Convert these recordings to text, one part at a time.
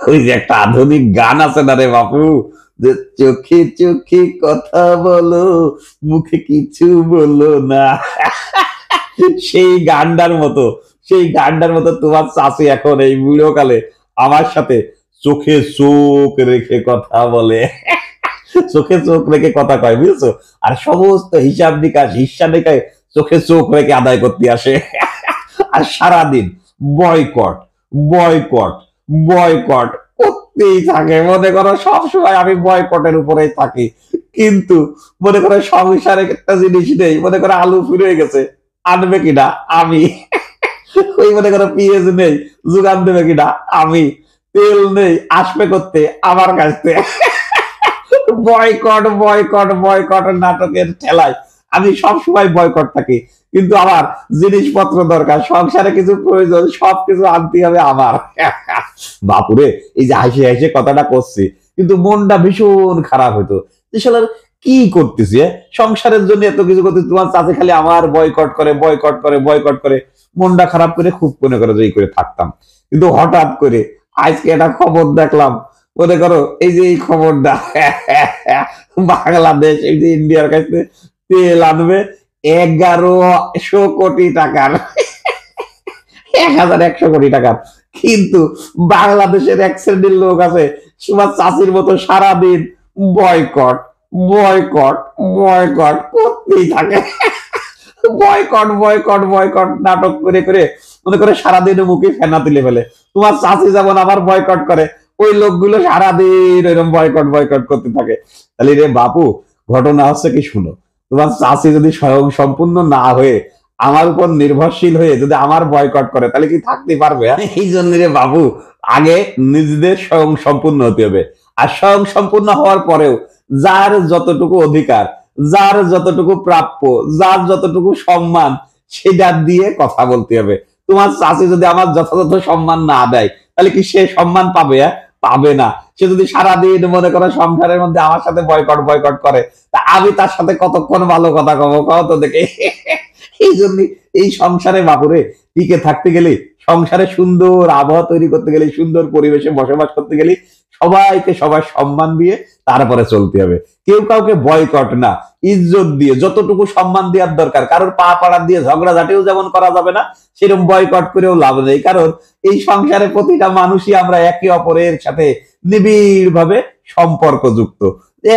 ওই যে একটা আধুনিক গান আছে না রে বাপু, যে চোখে চোখে কথা বলো, মুখে কিছু বলো না। সেই গানটার মতো, সেই গানটার মতো তোমার চাচি এখন এই বুড়ো কালে আমার সাথে চোখে চোখ রেখে কথা বলে। চোখে চোখ রেখে কথা কয়, বুঝছো? আর সমস্ত হিসাব নিকাশ হিসাব নিকায় চোখে চোখ রেখে আদায় করতে আসে। আর সারাদিন বয়কট বয়কট বয়কট করতেই থাকে। মনে করো সবসময় আমি বয়কটের উপরেই থাকি, কিন্তু মনে করো সংসারে একটা জিনিস নেই, মনে করো আলু ফুরিয়ে গেছে, আনবে কিনা আমি। ওই মনে করো পেঁয়াজ নেই, যোগান দেবে কিনা আমি। তেল নেই, আসবে করতে আমার কাছ থেকে। বয়কট বয়কট বয়কট নাটকের ঠেলায় আমি সবসময় বয়কট থাকি, কিন্তু আমার জিনিসপত্র দরকার, সংসারে কিছু প্রয়োজন, সবকিছু আনতে হবে আমার। বাপুরে, এই যে হাসি হাসি কথাটা করছি, কিন্তু মনটা ভীষণ খারাপ হইতো যে শালার কি করতেছি, সংসারের জন্য এত কিছু করতে, তোমার চাচি খালি আমার বয়কট করে বয়কট করে বয়কট করে। মনটা খারাপ করে খুব মনে করো যে করে থাকতাম। কিন্তু হঠাৎ করে আজকে একটা খবর দেখলাম, মনে করো এই যে এই খবরটা, বাংলাদেশ এই যে ইন্ডিয়ার কাছে তেল আনবে 1100 কোটি টাকার, 1100 কোটি টাকার। কিন্তু বাংলাদেশের এক শ্রেণীর লোক আছে তোমার চাষির মতো সারাদিন বয়কট বয়কট বয়কট করতেই থাকে। বয়কট বয়কট বয়কট নাটক করে করে মনে করে সারাদিন মুখে ফেনা তুলে ফেলে। তোমার চাষি যেমন আবার বয়কট করে, ওই লোকগুলো সারাদিন এরকম বয়কট বয়কট করতে থাকে। তাহলে রে বাপু, ঘটনা হচ্ছে কি শুনো, তোমার চাষি যদি স্বয়ং সম্পূর্ণ না হয়ে আমার উপর নির্ভরশীল হয়ে যদি আমার বয়কট করে, তাহলে কি থাকতে পারবে? এই জন্য রে বাবু, আগে নিজেদের স্বয়ং সম্পূর্ণ হতে হবে। আর স্বয়ং সম্পূর্ণ হওয়ার পরেও যার যতটুকু অধিকার, যার যতটুকু প্রাপ্য, যার যতটুকু সম্মান, সেটা দিয়ে কথা বলতে হবে। তোমার চাচি যদি আমার যথাযথ সম্মান না দেয়, তাহলে কি সে সম্মান পাবে? পাবে না। সে যদি সারাদিন মনে করো সংসারের মধ্যে আমার সাথে বয়কট বয়কট করে, তা আমি তার সাথে কতক্ষণ ভালো কথা কব, কত দেখে। এই জন্য এই সংসারে বাপুরে টিকে থাকতে গেলে, সংসারে সুন্দর আবহাওয়া তৈরি করতে গেলে, সুন্দর পরিবেশে বসবাস করতে গেলে সবাইকে সবার সম্মান দিয়ে তারপরে চলতে হবে। কেউ কাউকে বয়কট না, ইজ্জত দিয়ে যতটুকু সম্মান দেওয়ার দরকার। কারোর পা পাড়া দিয়ে ঝগড়াঝাটিও যেমন করা যাবে না, সেরকম বয়কট করেও লাভ নেই। কারণ এই সংসারে প্রতিটা মানুষই আমরা একে অপরের সাথে নিবিড় ভাবে সম্পর্কযুক্ত।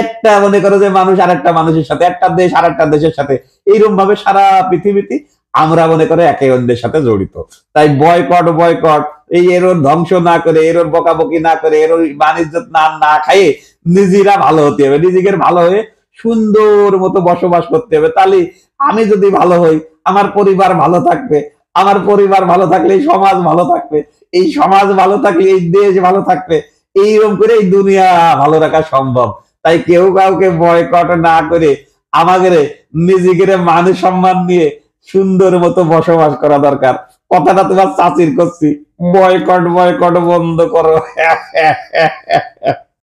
একটা মনে করো যে মানুষ আরেকটা মানুষের সাথে, একটা দেশ আরেকটা দেশের সাথে, এইরকম ভাবে সারা পৃথিবীতে আমরা মনে করে একে অন্যের সাথে জড়িত। তাই বয়কট বয়কট এই এর ধ্বংস না করে, এর বকাবকি না করে, এর বাণিজ্য না না খাইয়ে নিজেরা ভালো হতে হবে। নিজেকে ভালো হয়ে সুন্দর মতো বসবাস করতে হবে। তাহলে আমি যদি ভালো হই, আমার পরিবার ভালো থাকবে, আমার পরিবার ভালো থাকলে এই সমাজ ভালো থাকবে, এই সমাজ ভালো থাকলে এই দেশ ভালো থাকবে। এইরকম করে এই দুনিয়া ভালো রাখা সম্ভব। তাই কেউ কাউকে বয়কট না করে আমাদের নিজেকে মান সম্মান নিয়ে সুন্দর মতো বসবাস করা দরকার। কথাটা তোমার চাচির করছি, বয়কট বয়কট বন্ধ করো।